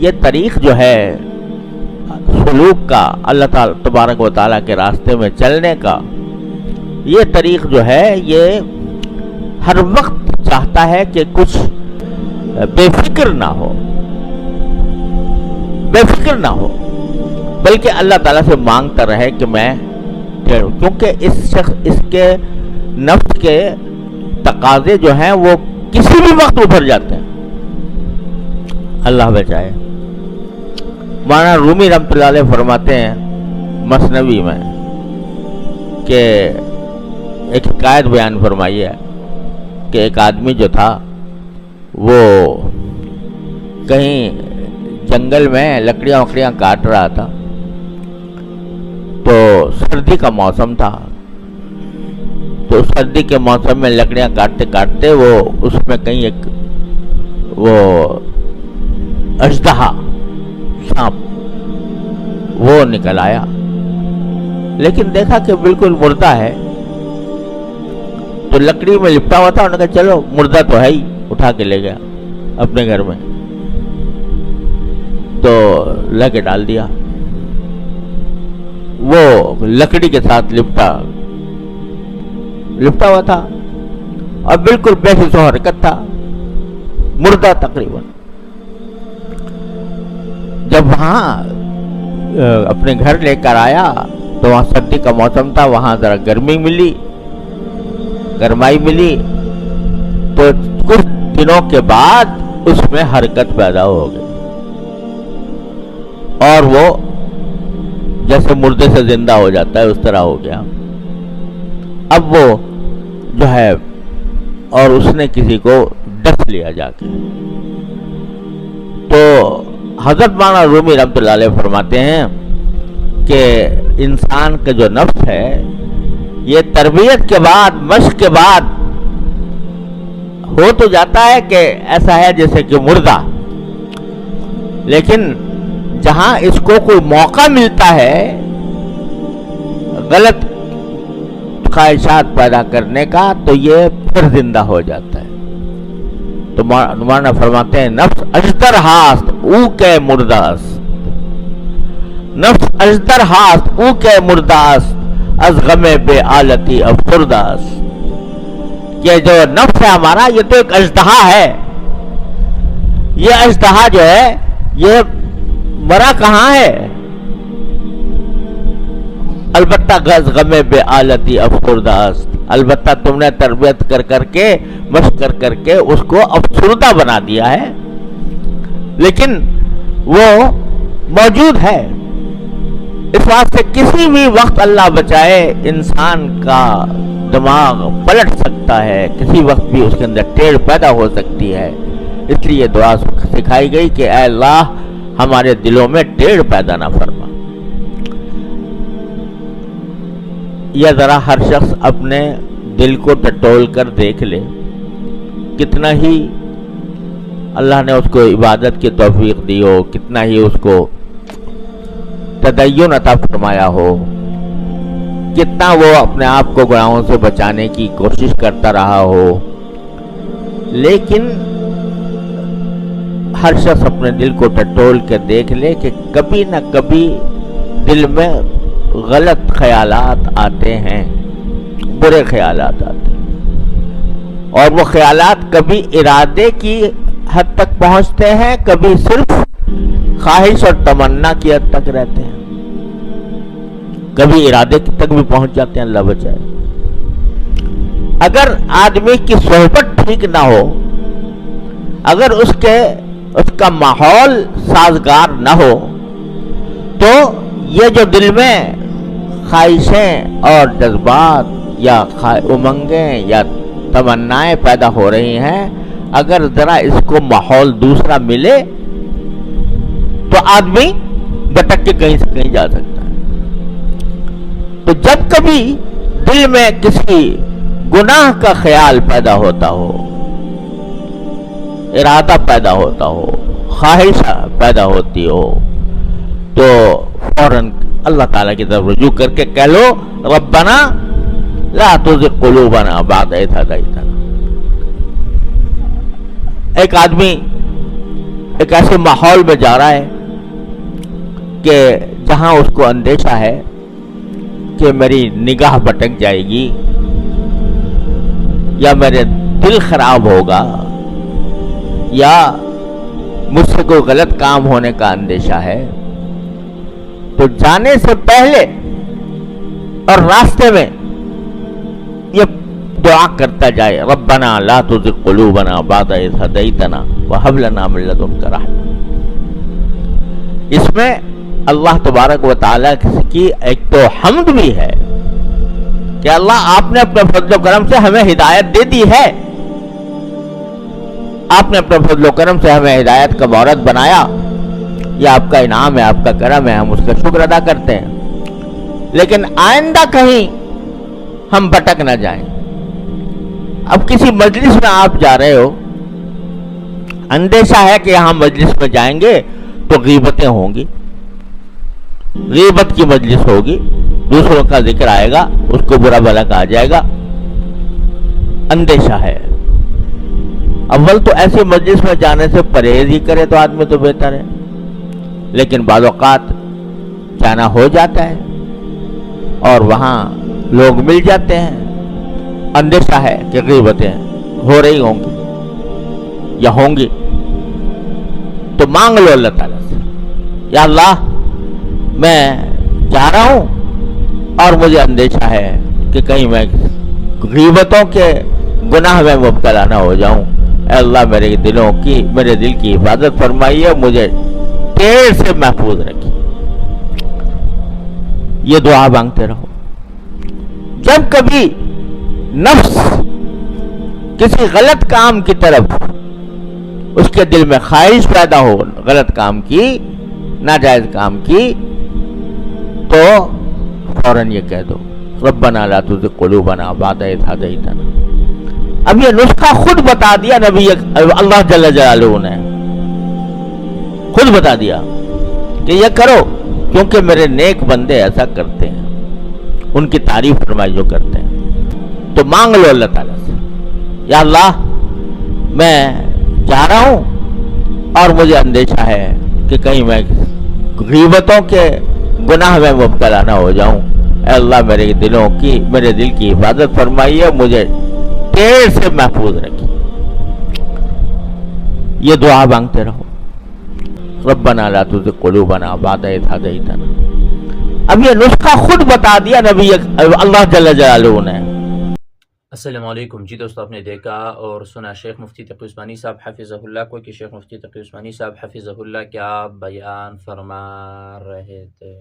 یہ طریق جو ہے سلوک کا، اللہ تعالیٰ تبارک و تعالیٰ کے راستے میں چلنے کا، یہ طریق جو ہے یہ ہر وقت چاہتا ہے کہ کچھ بے فکر نہ ہو، بے فکر نہ ہو، بلکہ اللہ تعالیٰ سے مانگتا رہے کہ میں ٹیڑھوں، کیونکہ اس کے نفس کے تقاضے جو ہیں وہ کسی بھی وقت ابھر جاتے ہیں، اللہ بچائے۔ مولانا رومی رحمۃ اللہ علیہ فرماتے ہیں مثنوی میں کہ ایک حکایت بیان فرمائی ہے کہ ایک آدمی جو تھا وہ کہیں جنگل میں لکڑیاں کاٹ رہا تھا، تو سردی کا موسم تھا، تو سردی کے موسم میں لکڑیاں کاٹتے کاٹتے وہ اس میں کہیں ایک وہ اژدہا سانپ وہ نکل آیا، لیکن دیکھا کہ بالکل مردہ ہے، تو لکڑی میں لپٹا ہوا تھا، انہوں نے کہا چلو مردہ تو ہے ہی، اٹھا کے لے گیا اپنے گھر میں، تو لے کے ڈال دیا، وہ لکڑی کے ساتھ لپٹا ہوا تھا اور بالکل بے حس و حرکت تھا، مردہ تقریباً۔ جب وہاں اپنے گھر لے کر آیا تو وہاں سردی کا موسم تھا، وہاں ذرا گرمائی ملی، تو کچھ دنوں کے بعد اس میں حرکت پیدا ہو گئی اور وہ جیسے مردے سے زندہ ہو جاتا ہے اس طرح ہو گیا۔ اب وہ جو ہے اور اس نے کسی کو ڈس لیا جا کے، تو حضرت مولانا رومی رحمۃ اللہ علیہ فرماتے ہیں کہ انسان کا جو نفس ہے یہ تربیت کے بعد، مشق کے بعد ہو تو جاتا ہے کہ ایسا ہے جیسے کہ مردہ، لیکن جہاں اس کو کوئی موقع ملتا ہے غلط خواہشات پیدا کرنے کا تو یہ پھر زندہ ہو جاتا ہے۔ تو مولانا فرماتے ہیں نفس اجدر ہاست او کے مرداست، نفس اجدر ہاست او کے مرداست از غم بے آلتی افسرداست، کہ جو نفس ہے ہمارا یہ تو ایک اژدہا ہے، یہ اژدہا جو ہے یہ مرا کہاں ہے، البتہ غم بے آلتی افسرداست، البتہ تم نے تربیت کر کے مشق کر کے اس کو افسردہ بنا دیا ہے، لیکن وہ موجود ہے۔ اس واسطے کسی بھی وقت اللہ بچائے انسان کا دماغ پلٹ سکتا ہے، کسی وقت بھی اس کے اندر ٹیڑھ پیدا ہو سکتی ہے، اس لیے دعا سکھائی گئی کہ اے اللہ ہمارے دلوں میں ٹیڑھ پیدا نہ فرما۔ یا ذرا ہر شخص اپنے دل کو ٹٹول کر دیکھ لے، کتنا ہی اللہ نے اس کو عبادت کی توفیق دی ہو، کتنا ہی اس کو تدین عطا فرمایا ہو، کتنا وہ اپنے آپ کو گناہوں سے بچانے کی کوشش کرتا رہا ہو، لیکن ہر شخص اپنے دل کو ٹٹول کے دیکھ لے کہ کبھی نہ کبھی دل میں غلط خیالات آتے ہیں، برے خیالات آتے ہیں، اور وہ خیالات کبھی ارادے کی حد تک پہنچتے ہیں، کبھی صرف خواہش اور تمنا کی حد تک رہتے ہیں، کبھی ارادے تک بھی پہنچ جاتے ہیں، اللہ بچائے۔ اگر آدمی کی صحبت ٹھیک نہ ہو، اگر اس کا ماحول سازگار نہ ہو، تو یہ جو دل میں خواہشیں اور جذبات یا امنگیں یا تمنائیں پیدا ہو رہی ہیں، اگر ذرا اس کو ماحول دوسرا ملے تو آدمی بھٹک کے کہیں سے کہیں جا سکتا ہے۔ تو جب کبھی دل میں کسی گناہ کا خیال پیدا ہوتا ہو، ارادہ پیدا ہوتا ہو، خواہش پیدا ہوتی ہو، تو فوراً اللہ تعالیٰ کی طرف رجوع کر کے کہہ لو ربنا لا تزغ قلوبنا بعد اذ ہدیتنا۔ ایک آدمی ایک ایسے ماحول میں جا رہا ہے کہ جہاں اس کو اندیشہ ہے کہ میری نگاہ بھٹک جائے گی یا میرے دل خراب ہوگا یا مجھ سے کوئی غلط کام ہونے کا اندیشہ ہے، تو جانے سے پہلے اور راستے میں یہ دعا کرتا جائے، ربنا لا تزغ قلوبنا بعد اذ ہدیتنا وہب لنا من لدنک رحمۃ۔ اس میں اللہ تبارک و تعالیٰ کی ایک تو حمد بھی ہے کہ اللہ آپ نے اپنے فضل و کرم سے ہمیں ہدایت دے دی ہے، آپ نے اپنے فضل و کرم سے ہمیں ہدایت کا مورد بنایا، یہ آپ کا انعام ہے، آپ کا کرم ہے، ہم اس کا شکر ادا کرتے ہیں، لیکن آئندہ کہیں ہم بھٹک نہ جائیں۔ اب کسی مجلس میں آپ جا رہے ہو، اندیشہ ہے کہ یہاں مجلس میں جائیں گے تو غیبتیں ہوں گی، غیبت کی مجلس ہوگی، دوسروں کا ذکر آئے گا، اس کو برا بھلا کہا جائے گا، اندیشہ ہے۔ اول تو ایسی مجلس میں جانے سے پرہیز ہی کرے تو آدمی تو بہتر ہے، لیکن بعض اوقات جانا ہو جاتا ہے اور وہاں لوگ مل جاتے ہیں، اندیشہ ہے کہ غیبتیں ہو رہی ہوں گی یا ہوں گی، تو مانگ لو اللہ تعالیٰ سے، یا اللہ میں جا رہا ہوں اور مجھے اندیشہ ہے کہ کہیں میں غیبتوں کے گناہ میں مبتلا نہ ہو جاؤں، اے اللہ میرے دل کی حفاظت فرمائیے، مجھے ٹیڑھ سے محفوظ رکھیے۔ یہ دعا مانگتے رہو۔ جب کبھی نفس کسی غلط کام کی طرف اس کے دل میں خواہش پیدا ہو، غلط کام کی، ناجائز کام کی، تو فوراً یہ کہہ دو ربنا لا تزغ قلوبنا بعد اذ ہدیتنا۔ اب یہ نسخہ خود بتا دیا نبی اللہ جل جلالہ نے، خود بتا دیا کہ یہ کرو، کیونکہ میرے نیک بندے ایسا کرتے ہیں، ان کی تعریف فرمائی جو کرتے ہیں۔ تو مانگ لو اللہ تعالیٰ سے، یا اللہ میں جا رہا ہوں اور مجھے اندیشہ ہے کہ کہیں میں غیبتوں کے گناہ میں مبتلا نہ ہو جاؤں، اے اللہ میرے دل کی حفاظت فرمائیے، مجھے ٹیڑھ سے محفوظ رکھیے۔ یہ دعا مانگتے رہو، ربنا لا تزغ قلوبنا بعد اذ ہدیتنا۔ اب یہ نسخہ خود بتا دیا نبی اللہ جل جلالہ نے۔ السلام علیکم جی دوستو، آپ نے دیکھا اور سنا شیخ مفتی تقی عثمانی صاحب حفظہ اللہ کو کہ شیخ مفتی تقی عثمانی صاحب حفظہ اللہ کیا بیان فرما رہے تھے۔